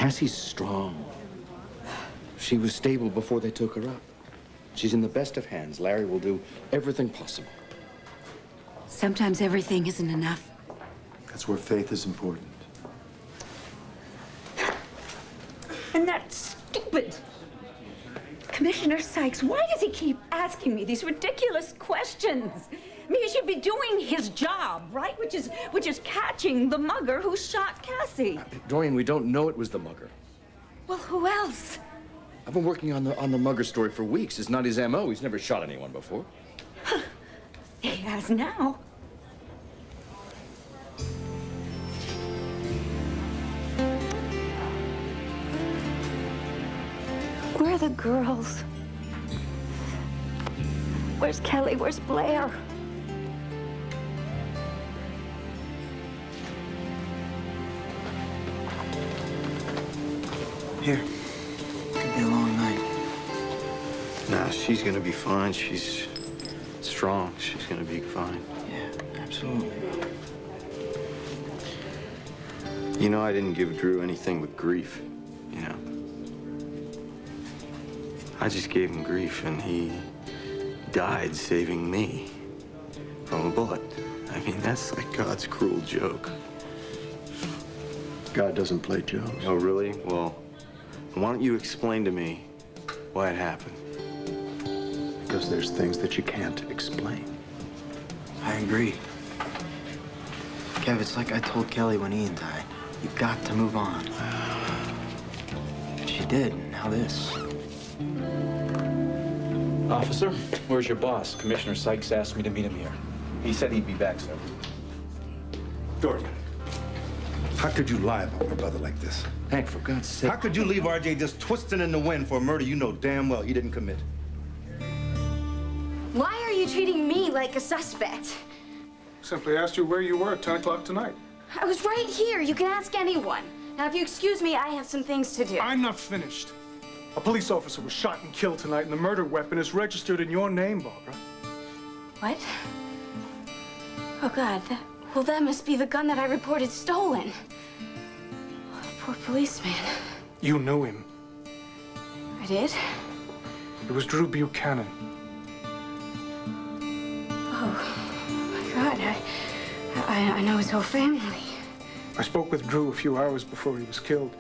Cassie's strong. She was stable before they took her up. She's in the best of hands. Larry will do everything possible. Sometimes everything isn't enough. That's where faith is important. And that's stupid. Commissioner Sykes, why does he keep asking me these ridiculous questions? I mean, he should be doing his job, right? Which is catching the mugger who shot Cassie. Dorian, we don't know it was the mugger. Well, who else? I've been working on the mugger story for weeks. It's not his M.O. He's never shot anyone before. He has now. Where are the girls? Where's Kelly? Where's Blair? Here. Could be a long night. Nah, she's gonna be fine. She's strong. She's gonna be fine. Yeah, absolutely. You know, I didn't give Drew anything but grief, you know. I just gave him grief, and he died saving me from a bullet. I mean, that's like God's cruel joke. God doesn't play jokes. Oh, really? Well, why don't you explain to me why it happened? Because there's things that you can't explain. I agree. Kev, it's like I told Kelly when Ian died. You've got to move on. She did, and now this. Officer, where's your boss? Commissioner Sykes asked me to meet him here. He said he'd be back soon. Dorian, how could you lie about my brother like this? Hank, for God's sake. How could you leave RJ just twisting in the wind for a murder you know damn well he didn't commit? Why are you treating me like a suspect? Simply asked you where you were at 10 o'clock tonight. I was right here. You can ask anyone. Now, if you excuse me, I have some things to do. I'm not finished. A police officer was shot and killed tonight, and the murder weapon is registered in your name, Barbara. What? Oh, God. Well, that must be the gun that I reported stolen. Oh, poor policeman. You knew him. I did? It was Drew Buchanan. Oh, my God. I know his whole family. I spoke with Drew a few hours before he was killed.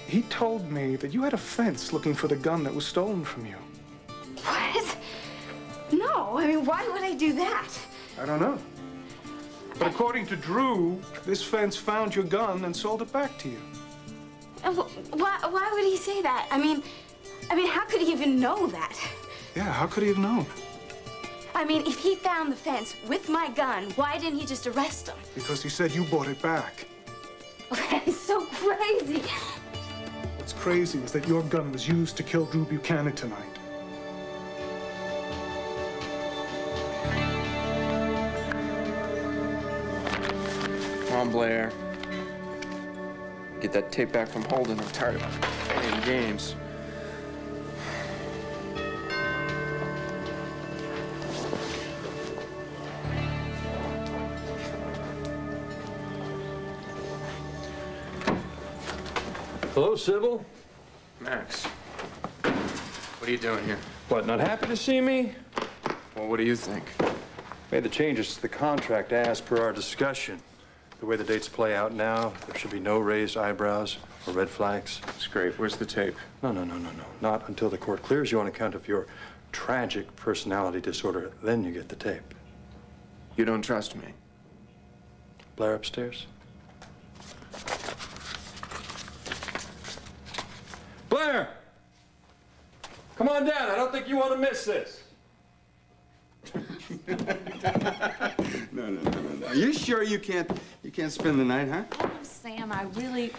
He told me that you had a fence looking for the gun that was stolen from you. What? No, I mean, why would I do that? I don't know. But according to Drew, this fence found your gun and sold it back to you. Why would he say that? I mean, how could he even know that? Yeah, how could he have known? I mean, if he found the fence with my gun, why didn't he just arrest him? Because he said you bought it back. That is so crazy. What's crazy is that your gun was used to kill Drew Buchanan tonight. Come on, Blair. Get that tape back from Holden. I'm tired of playing games. Hello, Sybil. Max, what are you doing here? What, not happy to see me? Well, what do you think? Made the changes to the contract as per our discussion. The way the dates play out now, there should be no raised eyebrows or red flags. It's great. Where's the tape? No. Not until the court clears you on account of your tragic personality disorder. Then you get the tape. You don't trust me? Blair upstairs? Blair! Come on down. I don't think you want to miss this. No. Are you sure you can't spend the night, huh? Oh, Sam, I really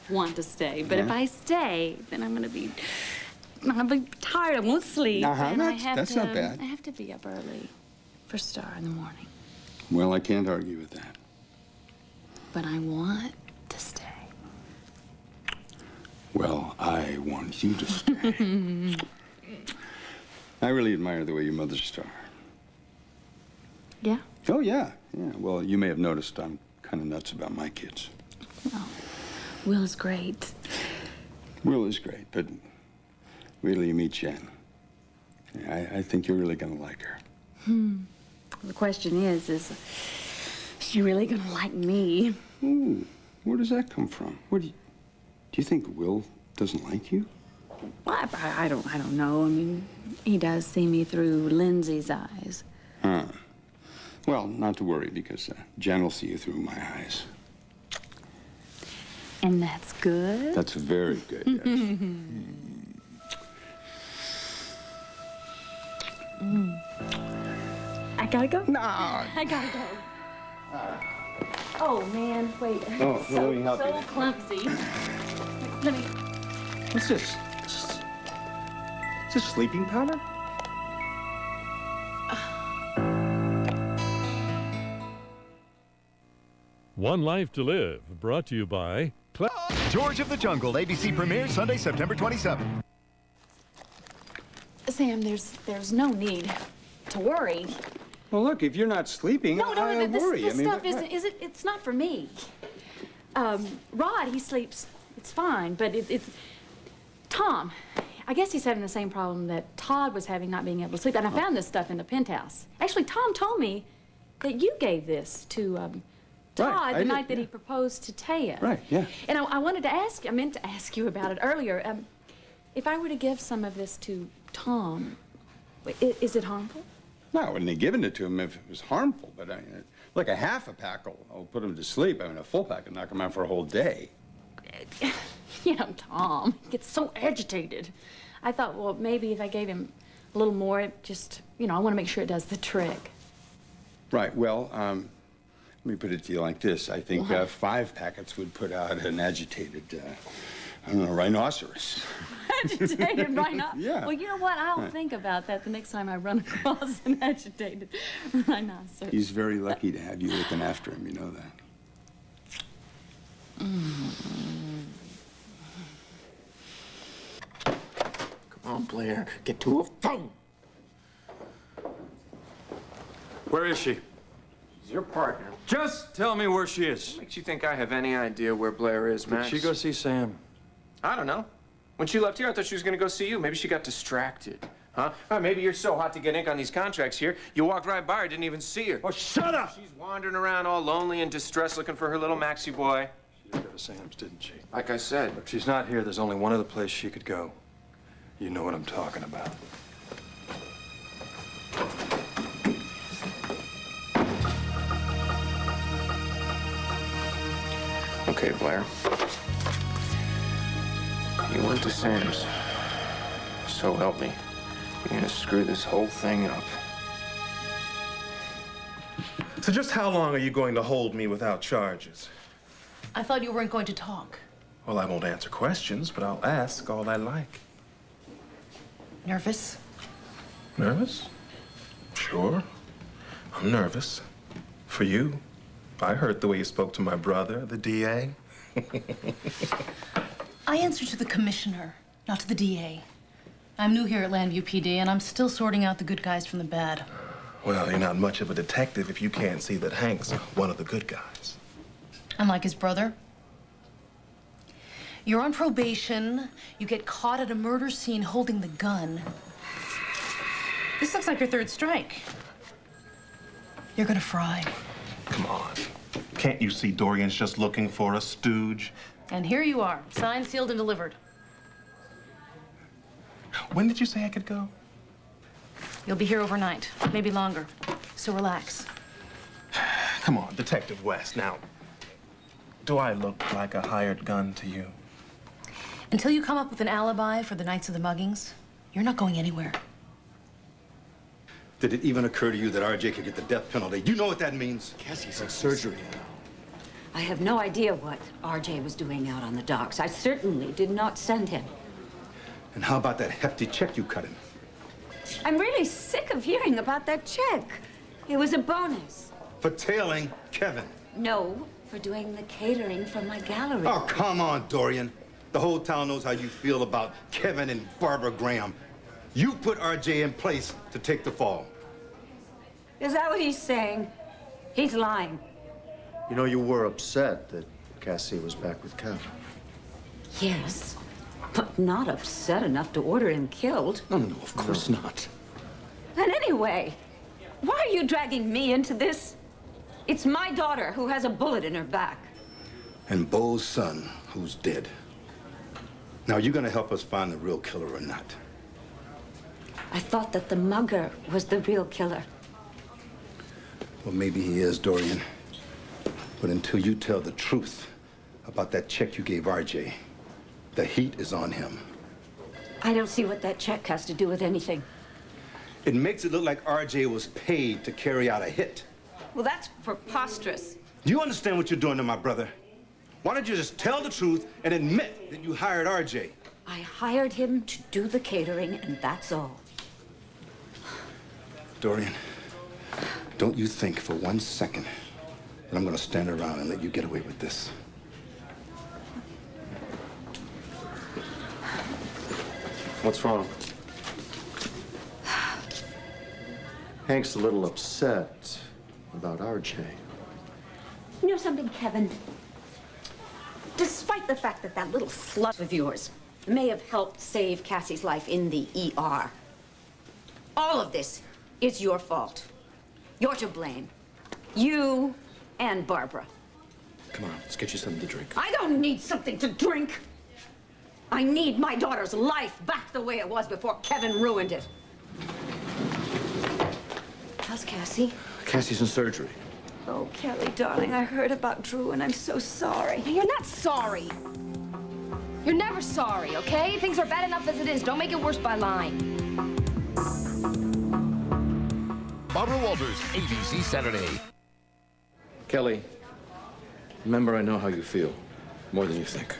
want to stay. But Yeah? if I stay, then I'm gonna be tired. I won't sleep. And That's not bad. I have to be up early for Star in the morning. Well, I can't argue with that. But I want to stay. Well, I want you to stay. I really admire the way you mother Star. Yeah? Oh, yeah. Well, you may have noticed I'm kind of nuts about my kids. Oh, Will is great. Will is great, but wait till you meet Jen. I think you're really gonna like her. The question is she really gonna like me? Ooh, where does that come from? Do you think Will doesn't like you? Well, I don't know. I mean, he does see me through Lindsay's eyes. Huh. Well, not to worry, because Jen will see you through my eyes. And that's good? That's very good, yes. I gotta go? No. I gotta go. Oh, man, wait. Oh, so, let me help you. So clumsy. Let me... What's this? Is this sleeping powder? One Life to Live, brought to you by... George of the Jungle, ABC premieres Sunday, September 27th. Sam, there's no need to worry. Well, look, if you're not sleeping, I worry. This stuff it's not for me. Rod, he sleeps, it's fine, but it's... Tom, I guess he's having the same problem that Todd was having, not being able to sleep. And I found this stuff in the penthouse. Actually, Tom told me that you gave this to Todd the night that he proposed to Taya. Right, yeah. And I wanted to ask you, I meant to ask you about it earlier. If I were to give some of this to Tom, is it harmful? No, I wouldn't have given it to him if it was harmful, but like a half a pack will put him to sleep. I mean, a full pack would knock him out for a whole day. You know, Tom gets so agitated. I thought, well, maybe if I gave him a little more, it just, you know, I want to make sure it does the trick. Right, well, let me put it to you like this. I think 5 packets would put out an agitated, I don't know, rhinoceros. Agitated rhinoceros? Yeah. Well, you know what? I'll think about that the next time I run across an agitated rhinoceros. He's very lucky to have you looking after him, you know that. Come on, Blair, get to a phone. Where is she? She's your partner. Just tell me where she is. What makes you think I have any idea where Blair is, Max? Did she go see Sam? I don't know. When she left here, I thought she was gonna go see you. Maybe she got distracted. Huh? Or maybe you're so hot to get ink on these contracts here, you walked right by her, didn't even see her. Oh, shut up! She's wandering around all lonely and distressed looking for her little Maxie boy. She did go to Sam's, didn't she? Like I said. If she's not here, there's only one other place she could go. You know what I'm talking about. Okay, Blair. You went to Sam's. So help me. You're gonna screw this whole thing up. So just how long are you going to hold me without charges? I thought you weren't going to talk. Well, I won't answer questions, but I'll ask all I like. Nervous? Nervous? Sure. I'm nervous. For you. I heard the way you spoke to my brother, the DA. I answer to the commissioner, not to the DA. I'm new here at Landview PD, and I'm still sorting out the good guys from the bad. Well, you're not much of a detective if you can't see that Hank's one of the good guys. Unlike his brother. You're on probation. You get caught at a murder scene holding the gun. This looks like your 3rd strike. You're gonna fry. Come on. Can't you see Dorian's just looking for a stooge? And here you are, signed, sealed, and delivered. When did you say I could go? You'll be here overnight, maybe longer. So relax. Come on, Detective West. Now, do I look like a hired gun to you? Until you come up with an alibi for the nights of the muggings, you're not going anywhere. Did it even occur to you that RJ could get the death penalty? You know what that means? Cassie's in surgery now. I have no idea what RJ was doing out on the docks. I certainly did not send him. And how about that hefty check you cut him? I'm really sick of hearing about that check. It was a bonus. For tailing Kevin. No, for doing the catering for my gallery. Oh, come on, Dorian. The whole town knows how you feel about Kevin and Barbara Graham. You put RJ in place to take the fall. Is that what he's saying? He's lying. You know, you were upset that Cassie was back with Kevin. Yes. But not upset enough to order him killed. No, of course not. And anyway, why are you dragging me into this? It's my daughter who has a bullet in her back. And Bo's son, who's dead. Now, are you gonna help us find the real killer or not? I thought that the mugger was the real killer. Well, maybe he is, Dorian. But until you tell the truth about that check you gave RJ, the heat is on him. I don't see what that check has to do with anything. It makes it look like RJ was paid to carry out a hit. Well, that's preposterous. Do you understand what you're doing to my brother? Why don't you just tell the truth and admit that you hired RJ? I hired him to do the catering, and that's all. Dorian, don't you think for 1 second that I'm gonna stand around and let you get away with this? What's wrong? Hank's a little upset about RJ. You know something, Kevin? Despite the fact that that little slut of yours may have helped save Cassie's life in the ER, all of this is your fault. You're to blame. You and Barbara. Come on, let's get you something to drink. I don't need something to drink. I need my daughter's life back the way it was before Kevin ruined it. How's Cassie? Cassie's in surgery. Oh, Kelly, darling, I heard about Drew, and I'm so sorry. You're not sorry. You're never sorry, okay? Things are bad enough as it is. Don't make it worse by lying. Barbara Walters, ABC Saturday. Kelly, remember, I know how you feel. More than you think.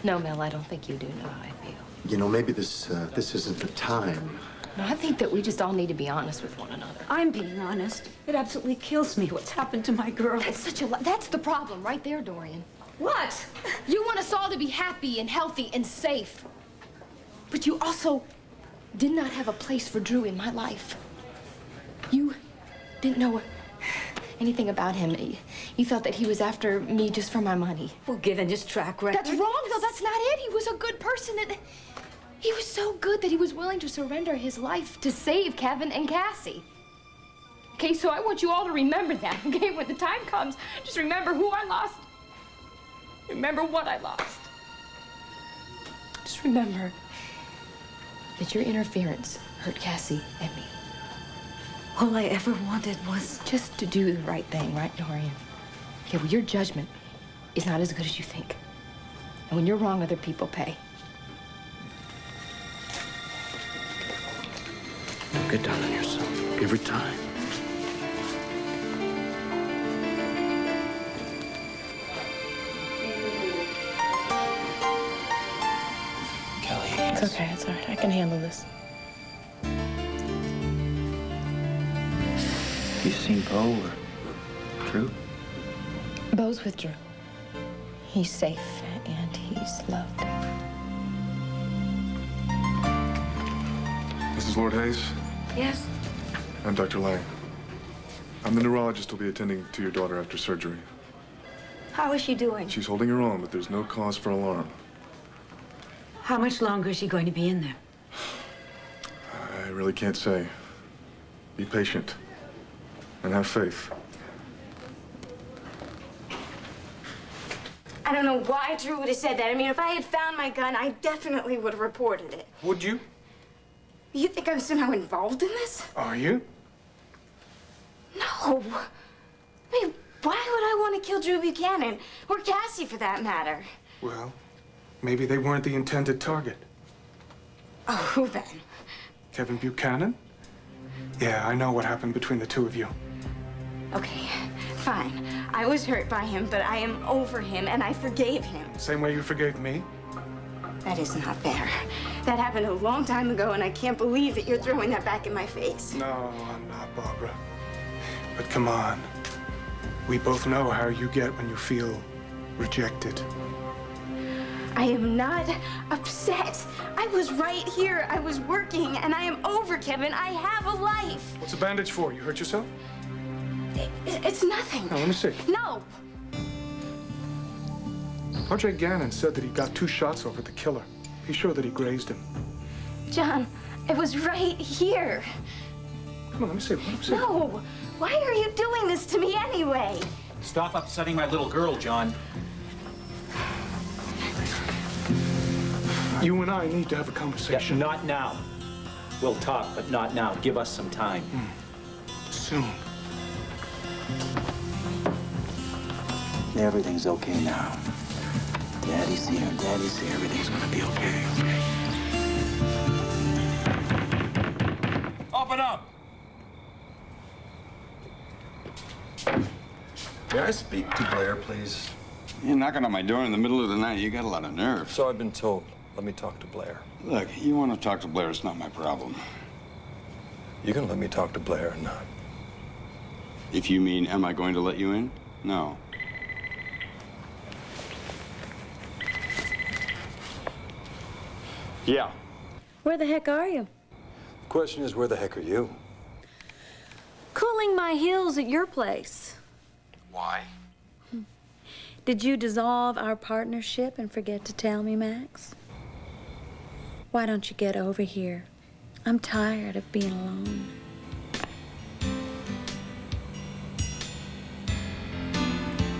No, Mel, I don't think you do know how I feel. You know, maybe this isn't the time. No, I think that we just all need to be honest with one another. I'm being honest. It absolutely kills me what's happened to my girl. That's the problem right there, Dorian. What? You want us all to be happy and healthy and safe. But you also did not have a place for Drew in my life. You didn't know anything about him. You thought that he was after me just for my money. Well, given his track record. That's wrong, though. That's not it. He was a good person. And he was so good that he was willing to surrender his life to save Kevin and Cassie. Okay, so I want you all to remember that, okay? When the time comes, just remember who I lost. Remember what I lost. Just remember that your interference hurt Cassie and me. All I ever wanted was just to do the right thing, right, Dorian? Okay, well, your judgment is not as good as you think. And when you're wrong, other people pay. Get down on yourself. Give her time. Kelly. It's okay, it's all right. I can handle this. You seen Bo or Drew? Bo's with Drew. He's safe and he's loved. Mrs. Lord Hayes? Yes? I'm Dr. Lang. I'm the neurologist who'll be attending to your daughter after surgery. How is she doing? She's holding her own, but there's no cause for alarm. How much longer is she going to be in there? I really can't say. Be patient and have faith. I don't know why Drew would have said that. I mean, if I had found my gun, I definitely would have reported it. Would you? You think I'm somehow involved in this? Are you? No. I mean, why would I want to kill Drew Buchanan? Or Cassie, for that matter? Well, maybe they weren't the intended target. Oh, who then? Kevin Buchanan? Yeah, I know what happened between the two of you. Okay, fine. I was hurt by him, but I am over him, and I forgave him. Same way you forgave me? That is not fair. That happened a long time ago, and I can't believe that you're throwing that back in my face. No, I'm not, Barbara. But come on. We both know how you get when you feel rejected. I am not upset. I was right here. I was working, and I am over, Kevin. I have a life. What's the bandage for? You hurt yourself? It's nothing. No, let me see. No. RJ Gannon said that he got 2 shots over the killer. Be sure that he grazed him. John, it was right here. Come on, let me see. Let me see. No! Why are you doing this to me anyway? Stop upsetting my little girl, John. You and I need to have a conversation. Yeah, not now. We'll talk, but not now. Give us some time. Soon. Everything's okay now. Daddy's here, Daddy's here. Everything's gonna be okay, okay? Open up! May I speak to Blair, please? You're knocking on my door in the middle of the night. You got a lot of nerve. So I've been told. Let me talk to Blair. Look, you want to talk to Blair, it's not my problem. You can let me talk to Blair or not. If you mean, am I going to let you in? No. Yeah. Where the heck are you? The question is, where the heck are you? Cooling my heels at your place. Why? Did you dissolve our partnership and forget to tell me, Max? Why don't you get over here? I'm tired of being alone.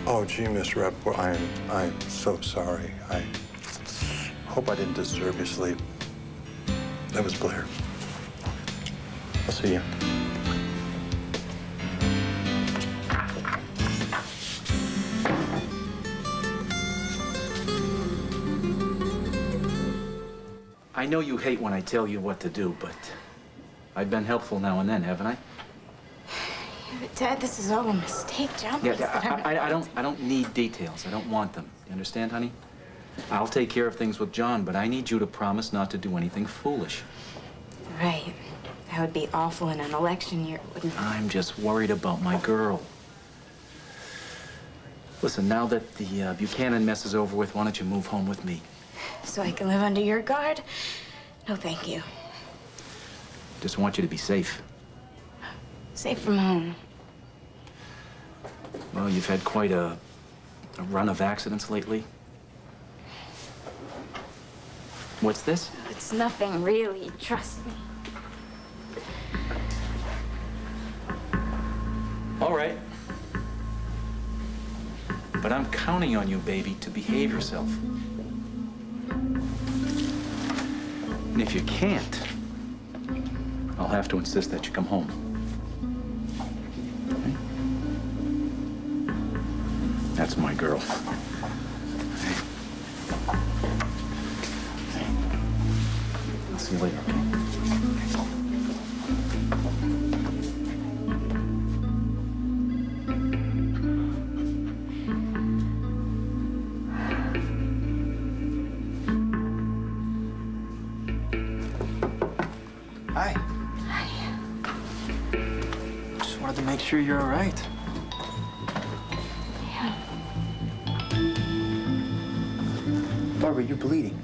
Oh, gee, Miss Rep, well, I'm so sorry. I hope I didn't disturb your sleep. That was Blair. I'll see you. I know you hate when I tell you what to do, but I've been helpful now and then, haven't I? But Dad, this is all a mistake, John. Yeah, I don't need details. I don't want them. You understand, honey? I'll take care of things with John, but I need you to promise not to do anything foolish. Right. That would be awful in an election year, wouldn't it? I'm just worried about my girl. Listen, now that the Buchanan mess is over with, why don't you move home with me? So I can live under your guard? No, thank you. Just want you to be safe. Safe from home. Well, you've had quite a run of accidents lately. What's this? It's nothing, really. Trust me. All right. But I'm counting on you, baby, to behave yourself. And if you can't, I'll have to insist that you come home. Okay? That's my girl. I'll see you later, okay? Hi. Hi. Just wanted to make sure you're all right. Yeah. Barbara, you're bleeding.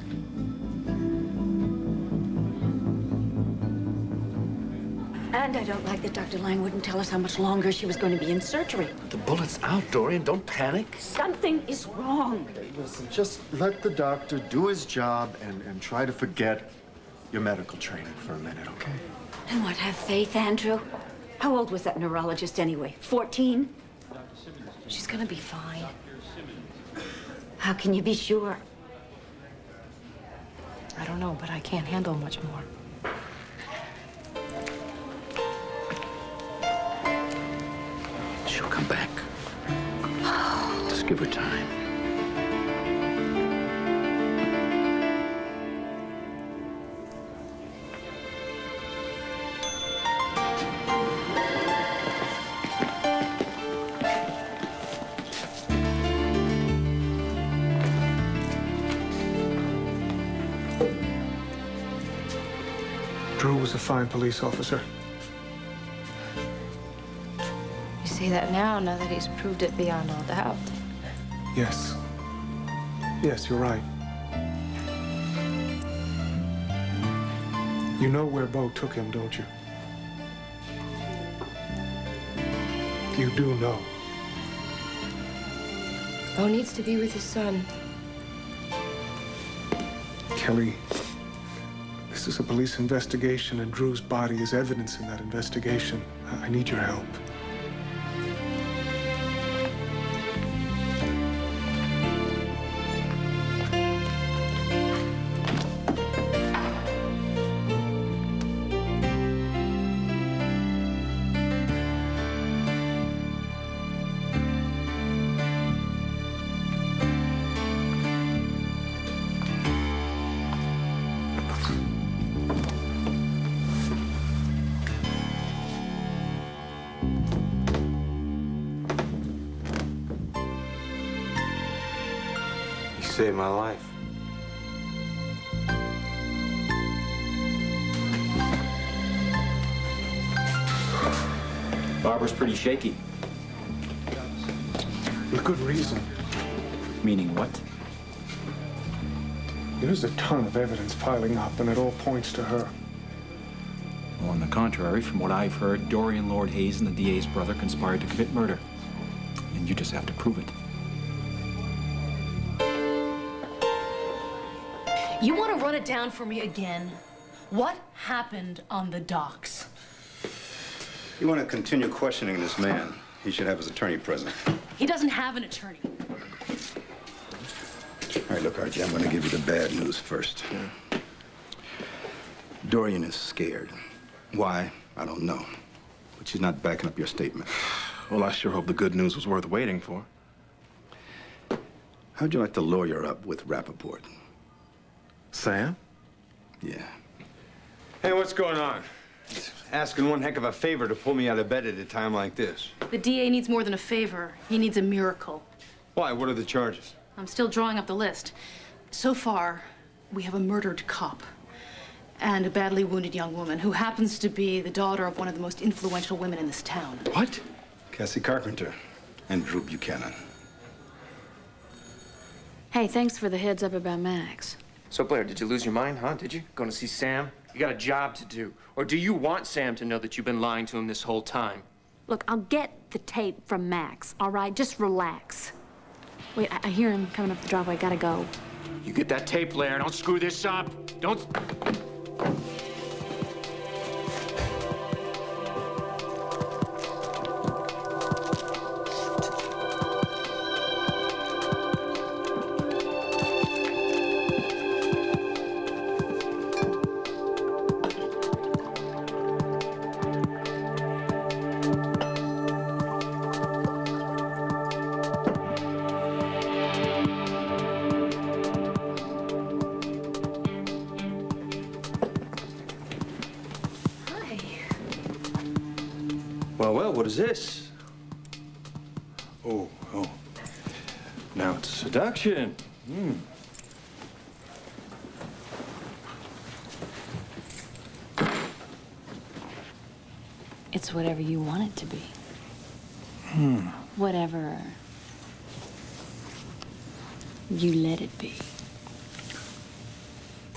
And I don't like that Dr. Lang wouldn't tell us how much longer she was going to be in surgery. The bullet's out, Dorian. Don't panic. Something is wrong. Listen, just let the doctor do his job and try to forget your medical training for a minute, okay? And what, have faith, Andrew? How old was that neurologist anyway? 14? She's gonna be fine. How can you be sure? I don't know, but I can't handle much more. She'll come back. Just give her time. Drew was a fine police officer. You say that now that he's proved it beyond all doubt. Yes. Yes, you're right. You know where Bo took him, don't you? You do know. Bo needs to be with his son. Kelly, this is a police investigation, and Drew's body is evidence in that investigation. I need your help. Saved my life. Barbara's pretty shaky. With good reason. Meaning what? There's a ton of evidence piling up, and it all points to her. Well, on the contrary, from what I've heard, Dorian Lord Hayes and the DA's brother conspired to commit murder. And you just have to prove it. You want to run it down for me again? What happened on the docks? You want to continue questioning this man, he should have his attorney present. He doesn't have an attorney. All right, look, RJ, I'm going to give you the bad news first. Dorian is scared. Why? I don't know. But she's not backing up your statement. Well, I sure hope the good news was worth waiting for. How'd you like to lawyer up with Rappaport? Sam? Yeah. Hey, what's going on? Asking one heck of a favor to pull me out of bed at a time like this. The DA needs more than a favor. He needs a miracle. Why? What are the charges? I'm still drawing up the list. So far, we have a murdered cop and a badly wounded young woman who happens to be the daughter of one of the most influential women in this town. What? Cassie Carpenter and Drew Buchanan. Hey, thanks for the heads up about Max. So, Blair, did you lose your mind, huh? Did you? Going to see Sam? You got a job to do. Or do you want Sam to know that you've been lying to him this whole time? Look, I'll get the tape from Max, all right? Just relax. Wait, I hear him coming up the driveway. Gotta go. You get that tape, Blair. Don't screw this up. Don't... Well, what is this? Oh. Now it's seduction. It's whatever you want it to be. Whatever you let it be.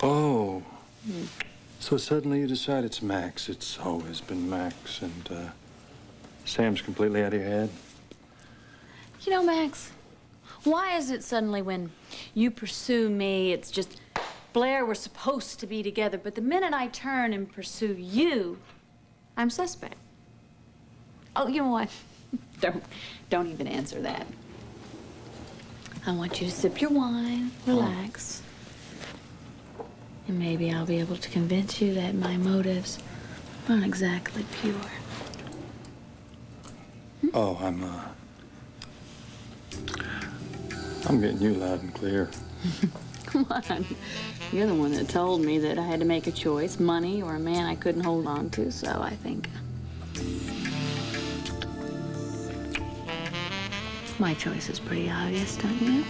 Oh. So suddenly you decide it's Max. It's always been Max, and Sam's completely out of your head? You know, Max, why is it suddenly when you pursue me, it's just, Blair, we're supposed to be together, but the minute I turn and pursue you, I'm suspect? Oh, you know what? Don't even answer that. I want you to sip your wine, relax, and maybe I'll be able to convince you that my motives aren't exactly pure. Oh, I'm getting you loud and clear. Come on. You're the one that told me that I had to make a choice, money or a man I couldn't hold on to, so I think my choice is pretty obvious, don't you?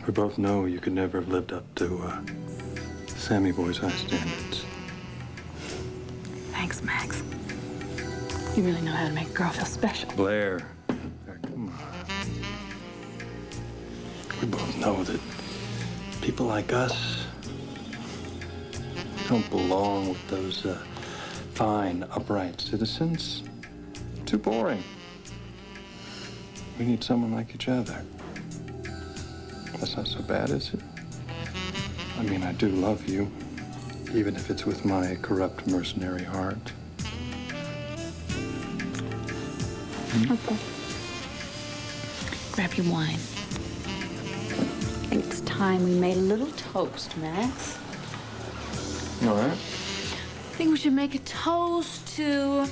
We both know you could never have lived up to Sammy Boy's high standards. Thanks, Max. You really know how to make a girl feel special. Blair, come on. We both know that people like us don't belong with those fine, upright citizens. Too boring. We need someone like each other. That's not so bad, is it? I mean, I do love you, even if it's with my corrupt mercenary heart. Okay. Grab your wine. I think it's time we made a little toast, Max. All right. I think we should make a toast to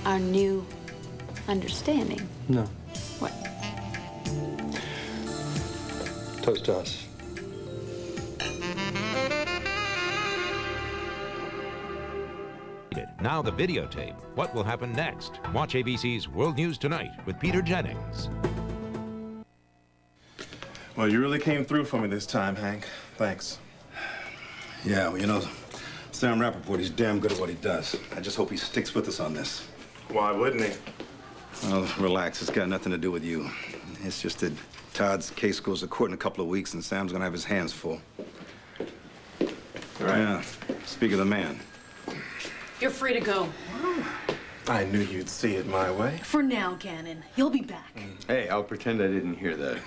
Our new understanding. No. What? Toast to us. Now the videotape. What will happen next? Watch ABC's World News Tonight with Peter Jennings. Well, you really came through for me this time, Hank. Thanks. Yeah, well, you know, Sam Rappaport, he's damn good at what he does. I just hope he sticks with us on this. Why wouldn't he? Well, relax. It's got nothing to do with you. It's just that Todd's case goes to court in a couple of weeks, and Sam's gonna have his hands full. Right. Yeah. Speak of the man. You're free to go. I knew you'd see it my way. For now, Gannon. You'll be back. Hey, I'll pretend I didn't hear that.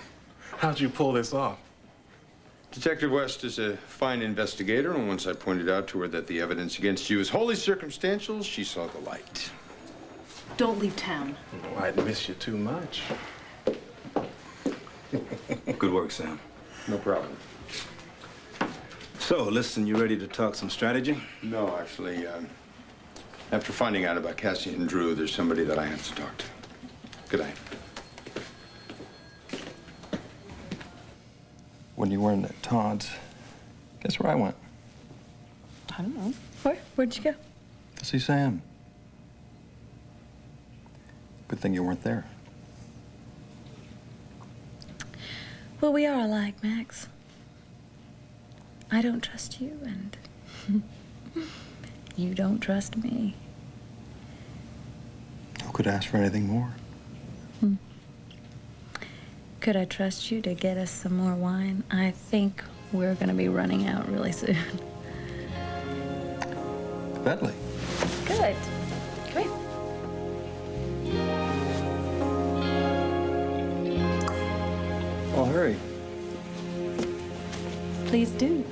How'd you pull this off? Detective West is a fine investigator, and once I pointed out to her that the evidence against you is wholly circumstantial, she saw the light. Don't leave town. Oh, I'd miss you too much. Good work, Sam. No problem. So, listen, you ready to talk some strategy? No, actually, after finding out about Cassie and Drew, there's somebody that I have to talk to. Good night. When you weren't at Todd's, guess where I went? I don't know. Where'd you go? To see Sam. Good thing you weren't there. Well, we are alike, Max. I don't trust you, and you don't trust me. Who could ask for anything more? Could I trust you to get us some more wine? I think we're going to be running out really soon. Bentley. Good. Come here. Well, hurry. Please do.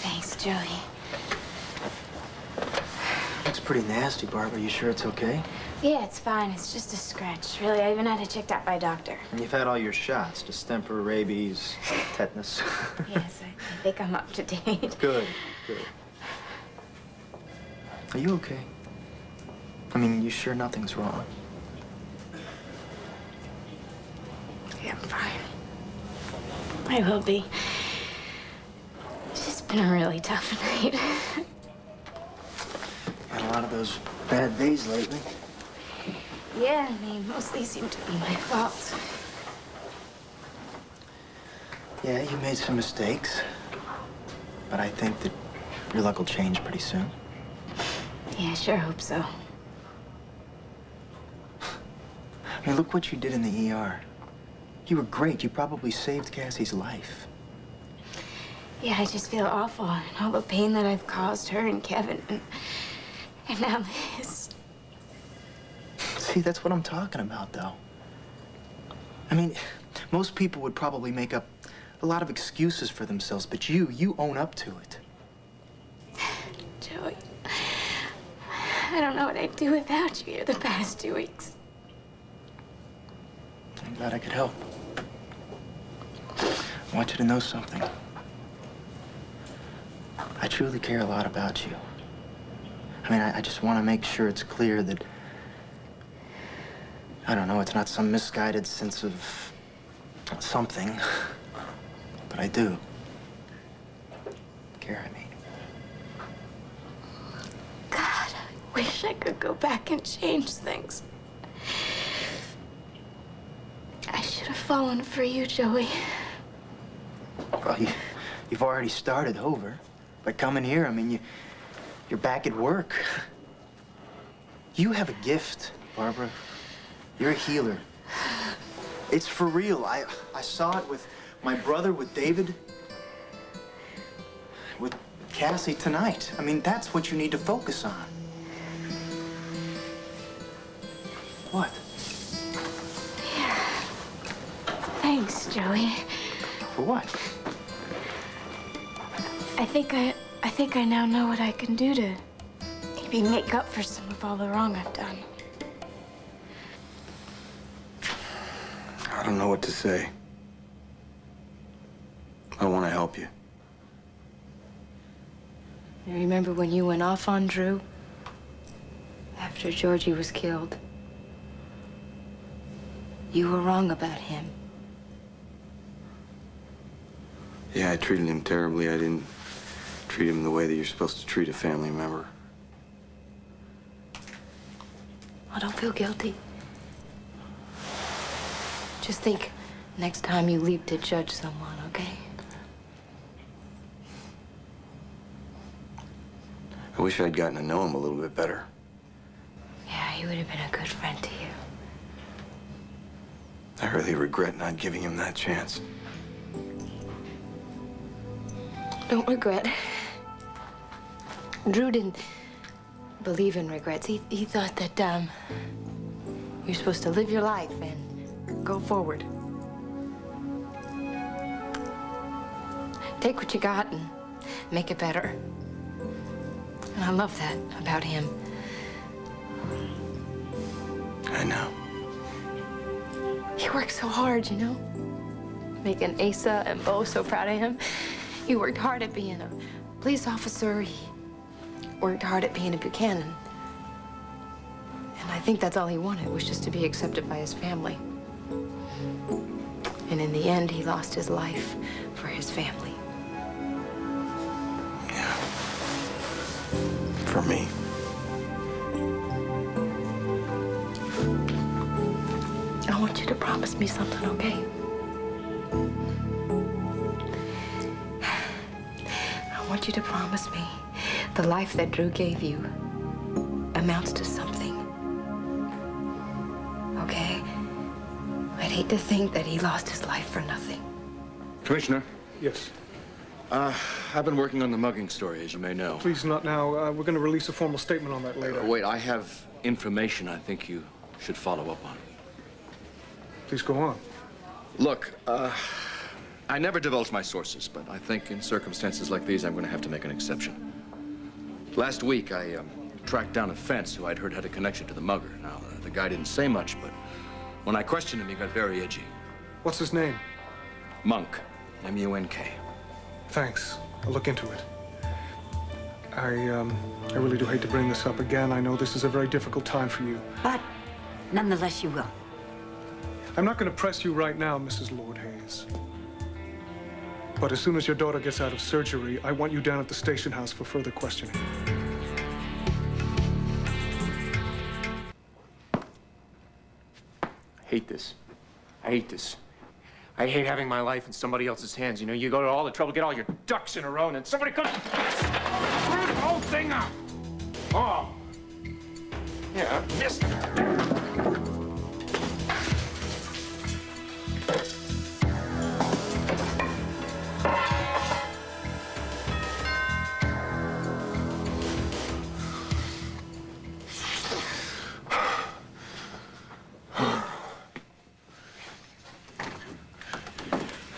Thanks, Joey. Looks pretty nasty, Barb. Are you sure it's okay? Yeah, it's fine. It's just a scratch. Really, I even had it checked out by a doctor. And you've had all your shots, distemper, rabies, tetanus. Yes, I think I'm up to date. Good, good. Are you okay? I mean, you sure nothing's wrong? Yeah, I'm fine. I will be. It's just been a really tough night. Had a lot of those bad days lately. Yeah, they mostly seem to be my fault. Yeah, you made some mistakes. But I think that your luck will change pretty soon. Yeah, I sure hope so. I mean, look what you did in the ER. You were great. You probably saved Cassie's life. Yeah, I just feel awful. And all the pain that I've caused her and Kevin. And now this. See, that's what I'm talking about, though. I mean, most people would probably make up a lot of excuses for themselves, but you own up to it. Joey, I don't know what I'd do without you here the past 2 weeks. I'm glad I could help. I want you to know something. I truly care a lot about you. I mean, I just want to make sure it's clear that, I don't know, it's not some misguided sense of something, but I do care, I mean. God, I wish I could go back and change things. I should have fallen for you, Joey. Well, you've already started over. By coming here, I mean, you're back at work. You have a gift, Barbara. You're a healer. It's for real. I saw it with my brother, with David, with Cassie tonight. I mean, that's what you need to focus on. What? Thanks, Joey. For what? I think I now know what I can do to maybe make up for some of all the wrong I've done. I don't know what to say. I want to help you. You remember when you went off on Drew? After Georgie was killed. You were wrong about him. Yeah, I treated him terribly. I didn't treat him the way that you're supposed to treat a family member. Oh, don't feel guilty. Just think next time you leap to judge someone, okay? I wish I'd gotten to know him a little bit better. Yeah, he would have been a good friend to you. I really regret not giving him that chance. Don't regret. Drew didn't believe in regrets. He thought that, you're supposed to live your life and go forward. Take what you got and make it better. And I love that about him. I know. He worked so hard, you know? Making Asa and Bo so proud of him. He worked hard at being a police officer. He worked hard at being a Buchanan. And I think that's all he wanted, was just to be accepted by his family. And in the end, he lost his life for his family. Yeah. For me. I want you to promise me something, okay? I want you to promise me the life that Drew gave you amounts to something. Okay? I'd hate to think that he lost his life for nothing. Commissioner? Yes. I've been working on the mugging story, as you may know. Please, not now. We're going to release a formal statement on that later. Wait, I have information I think you should follow up on. Please go on. Look, I never divulge my sources, but I think in circumstances like these, I'm going to have to make an exception. Last week, I tracked down a fence who I'd heard had a connection to the mugger. Now, the guy didn't say much, but when I questioned him, he got very edgy. What's his name? Munk. M-U-N-K. Thanks. I'll look into it. I really do hate to bring this up again. I know this is a very difficult time for you. But nonetheless, you will. I'm not going to press you right now, Mrs. Lord Hayes. But as soon as your daughter gets out of surgery, I want you down at the station house for further questioning. I hate this. I hate this. I hate having my life in somebody else's hands. You know, you go to all the trouble, get all your ducks in a row, and then somebody comes and screw the whole thing up. Oh. Yeah, I missed it.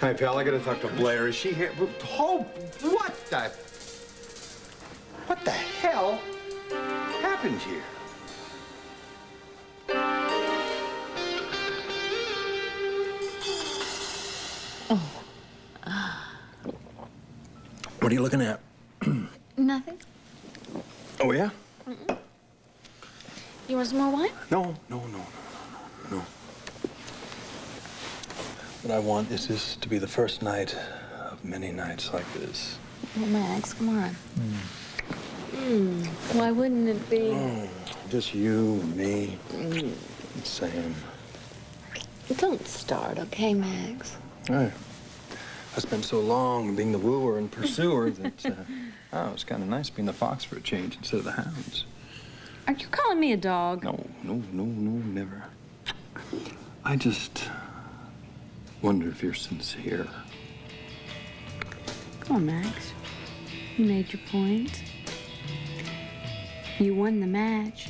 Hi, pal. I gotta talk to Blair. Is she here? Oh, what the hell happened here? What are you looking at? Nothing. Oh, yeah? Mm-mm. You want some more wine? No. What I want is this to be the first night of many nights like this. Well, Max, come on. Why wouldn't it be? Oh, just you and me and Sam. Don't start, okay, Max? I spent so long being the wooer and pursuer that, it's kind of nice being the fox for a change instead of the hounds. Are you calling me a dog? No, never. I just wonder if you're sincere. Come on, Max. You made your point. You won the match.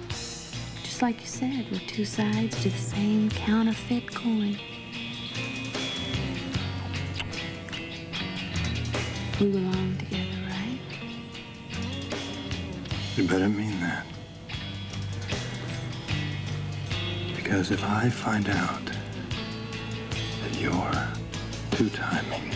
Just like you said, we're two sides to the same counterfeit coin. We belong together, right? You better mean that. Because if I find out that you're two-timing me,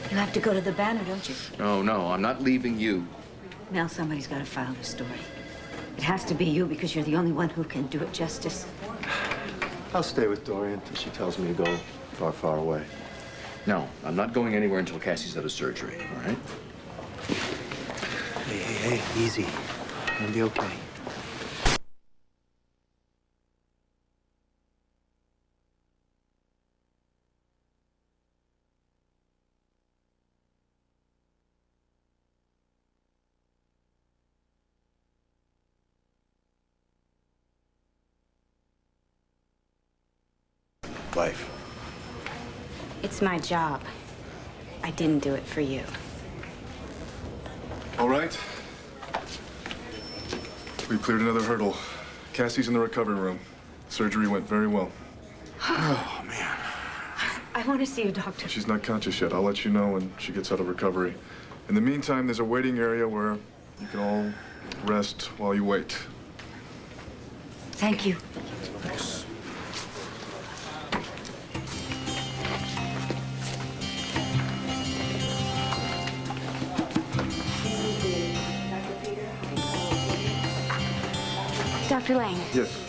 You have to go to the banner, don't you? No, I'm not leaving you. Mel, somebody's got to file the story. It has to be you because you're the only one who can do it justice. I'll stay with Dorian until she tells me to go far, far away. No, I'm not going anywhere until Cassie's out of surgery, all right? Hey, easy. Gonna be okay. Life. It's my job. I didn't do it for you. All right. We cleared another hurdle. Cassie's in the recovery room. Surgery went very well. Oh, man. I want to see a doctor. She's not conscious yet. I'll let you know when she gets out of recovery. In the meantime, there's a waiting area where you can all rest while you wait. Thank you. Thanks. Dr. Lang. Yes.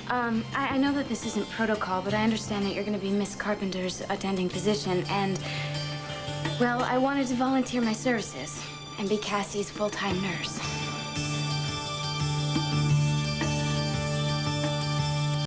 I know that this isn't protocol, but I understand that you're going to be Miss Carpenter's attending physician, and, well, I wanted to volunteer my services and be Cassie's full-time nurse.